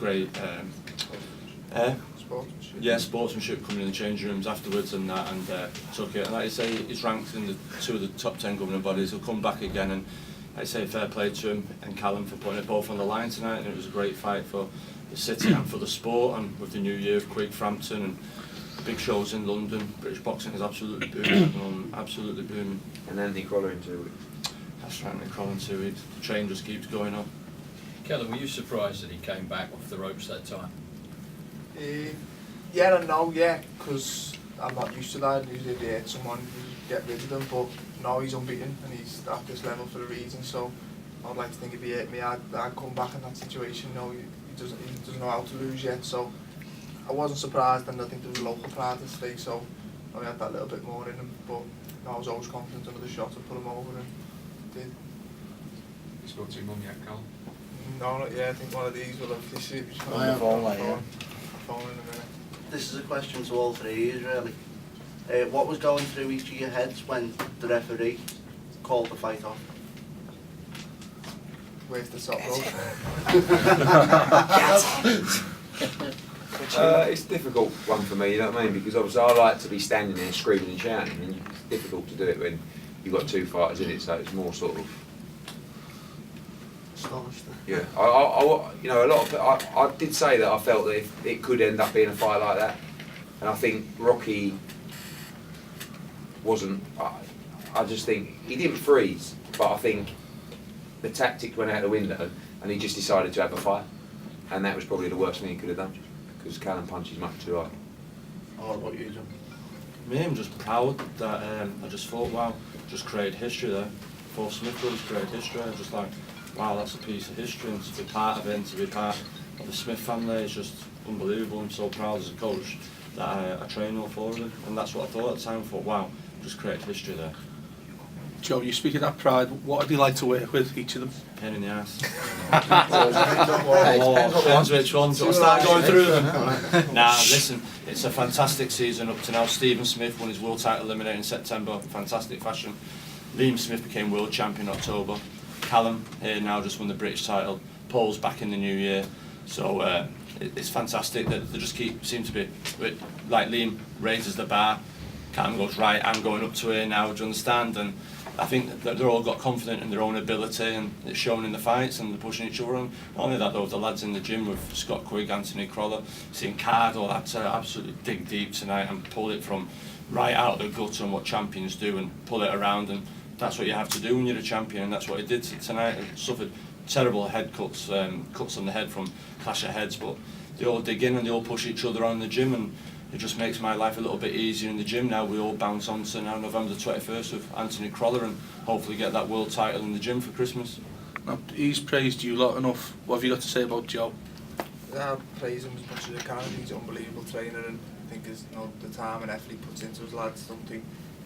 great. Sportsmanship. Yeah, sportsmanship coming in the changing rooms afterwards and that, and took it. And like I say, he's ranked in the 2 of the top 10 governing bodies. He'll come back again, and like I say, fair play to him and Callum for putting it both on the line tonight. And it was a great fight for the city and for the sport. And with the new year of Quigg, Frampton, and big shows in London, British boxing is absolutely booming. Absolutely booming. And Anthony Crolla in 2 weeks. That's right, Anthony Crolla in 2 weeks. The train just keeps going on. Callum, were you surprised that he came back off the ropes that time? Yeah and no, yeah, because I'm not used to that. Usually they hit someone, you get rid of them, but no, he's unbeaten and he's at this level for a reason. So I'd like to think if he hit me, I'd come back in that situation. You know, he doesn't know how to lose yet. So I wasn't surprised, and I think there was a local pride at stake. So I had that little bit more in him, but no, I was always confident under the shot to put him over, and did. You spoke to your mum yet, Cal? No, not yet. I think one of these will have this year. I have phone in a minute. This is a question to all three of you, really. What was going through each of your heads when the referee called the fight off? Where's the top rope? It's a difficult one for me, you know what I mean? Because obviously I like to be standing there screaming and shouting, and it's difficult to do it when you've got 2 fighters in it, so it's more sort of... Yeah, you know, a lot of I did say that I felt that it could end up being a fight like that, and I think Rocky wasn't. I just think he didn't freeze, but I think the tactic went out the window, and he just decided to have a fight, and that was probably the worst thing he could have done, because Callum punches much too hard. Or what you done? Me, I'm just proud that I just thought, wow, just created history there. For Smith brothers created history. I was just like, wow, that's a piece of history, and to be part of it, and to be part of the Smith family is just unbelievable. I'm so proud as a coach that I train all 4 of them, and that's what I thought at the time. I thought, wow, just created history there. Joe, you speak of that pride. What would you like to work with each of them? Pain in the ass. Depends which ones. I'll start going through them. Nah, listen, it's a fantastic season up to now. Stephen Smith won his world title eliminator in September, fantastic fashion. Liam Smith became world champion in October. Callum here now just won the British title. Paul's back in the new year, so it's fantastic that they just seem to be like Liam raises the bar, Callum goes right, I'm going up to here now. Do you understand? And I think that they're all got confident in their own ability, and it's shown in the fights, and they're pushing each other. And not only that though, the lads in the gym with Scott Quigg, Anthony Crolla, seeing Cardo, had to absolutely dig deep tonight and pull it from right out of the gut on what champions do and pull it around. And that's what you have to do when you're a champion, and that's what he did tonight. He suffered terrible head cuts, cuts on the head from clash of heads, but they all dig in and they all push each other on in the gym, and it just makes my life a little bit easier in the gym now. We all bounce on to now November the 21st with Anthony Crolla, and hopefully get that world title in the gym for Christmas. Now, he's praised you lot enough. What have you got to say about Joe? I praise him as much as I can. He's an unbelievable trainer, and I think the time and effort he puts into his lads, I don't think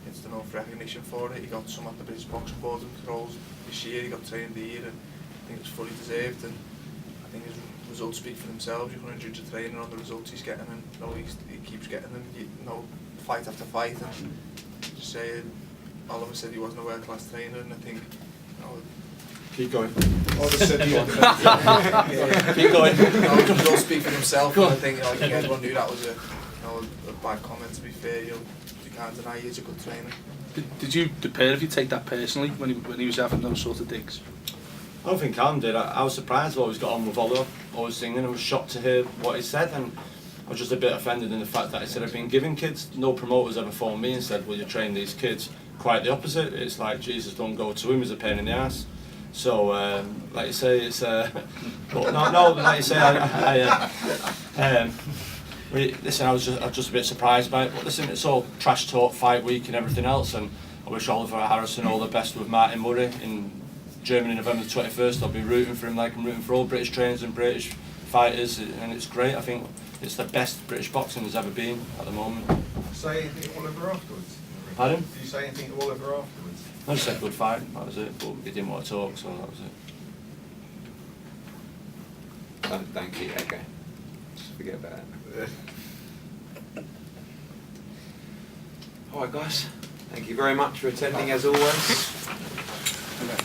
it's enough recognition for it. He got some at the British Boxing Board and Controls this year. He got trained of the year, and I think it's fully deserved. And I think his results speak for themselves. You can judge a trainer on the results he's getting, and he keeps getting them. Fight after fight, and just saying, Oliver said he wasn't a world-class trainer, and I think. Keep going. Oliver said he wasn't. Keep going. The results speak for himself, and I think everyone knew that was a bad comment. To be fair, you can't deny he's a good trainer. Did you prepare if you take that personally when he was having those sort of digs? I don't think Callum did. I was surprised what he's got on with Oliver. I was singing. I was shocked to hear what he said, and I was just a bit offended in the fact that he said I've been giving kids. No promoters ever phoned me and said, "Will you train these kids?" Quite the opposite. It's like, Jesus, don't go to him. He's a pain in the ass. So, like you say, it's. But no, like you say, listen, I was just a bit surprised by it. But listen, it's all trash talk, fight week, and everything else. And I wish Oliver Harrison all the best with Martin Murray in Germany, November the 21st. I'll be rooting for him like I'm rooting for all British trainers and British fighters, and it's great. I think it's the best British boxing there's ever been at the moment. Say anything to Oliver afterwards? Pardon? Did you say anything to Oliver afterwards? I just said good fight, that was it, but he didn't want to talk, so that was it. Thank you, okay. Just forget about that. Alright guys, thank you very much for attending as always.